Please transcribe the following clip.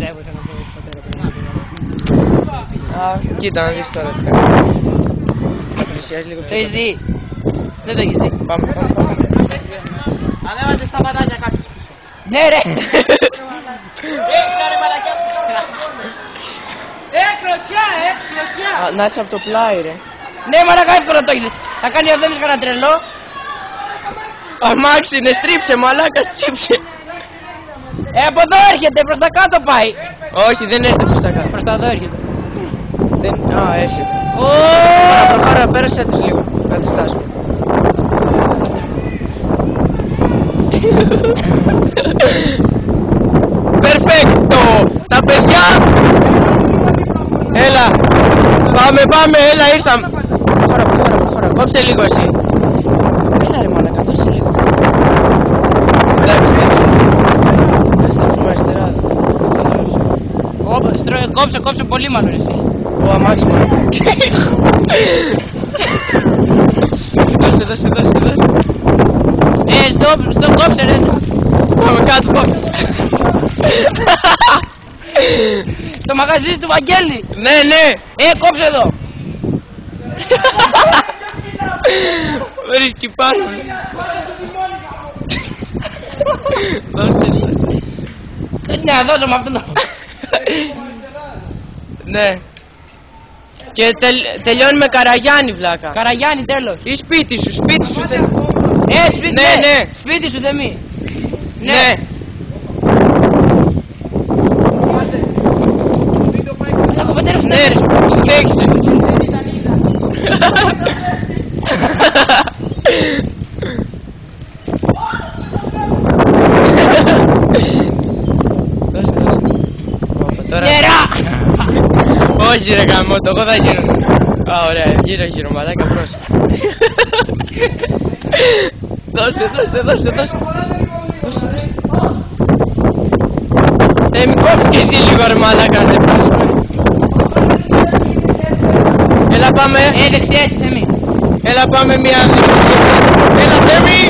πιστεύω σε αυτό το Α, πατέρα. κοίτα να δεις τώρα τι θα κάνει. Πλησιάζει λίγο πιο Το έχεις κοντά. δει? Δεν το έχεις δει. Πάμε. Ανέβατε στα πατάκια κάποιος πίσω. Ναι ρε! Κάνε μαλακιά. Κλωτσιά, κλωτσιά. Α, να είσαι από το πλάι ρε. Ναι μαλακά εύκολο το έχεις. Θα κάνει ο Δέμης κανένα τρελό. Αμάξι είναι, στρίψε μαλάκα, στρίψε. Από εδώ έρχεται, προς τα κάτω πάει. Όχι, δεν έρχεται προς τα κάτω. Προς τα εδώ έρχεται. Δεν... Α, έρχεται. Ω! Προχώρα, πέρασε τους λίγο. Να τους φτάσουμε. Perfecto! Τα παιδιά! Έλα! Πάμε, έλα, ήρθαμε! Προχώρα, κόψε λίγο εσύ. Έλα ρε μαλάκα, δώσε λίγο. Εντάξει. Ας έρθουμε αριστερά. Κόψε πολύ μάλλον εσύ. Ο αμάξι μου. Δώσε. Στο κόψε ρε. Πάμε κάτω. Στο μαγαζί του Βαγγέλη. Ναι. Κόψε εδώ. Βρίσκει πάνω. Δώσε. Ναι, δώσε με αυτόν. Ναι. Και τελειώνει με Καραγιάννη βλάκα. Καραγιάννη τέλος. Ή σπίτι σου θέλει. Σπίτι, Ναι. Σπίτι σου Θεμή. Ναι. Έχω πατέρα σου. Ναι ρε, συνέχισε. Δώσε. Τώρα... Νερά! Όχι ρε γαμώτο, εγώ θα γύρω. Α, ωραία, γύρω, μαλάκα, πρόσεχε. Δώσε. Μην κόψεις και εσύ λίγο ρε μαλάκα, να σε φτάσουμε. Έλα πάμε. Δεξιά εσύ Θεμή. Έλα πάμε μια... Έλα Θέμη.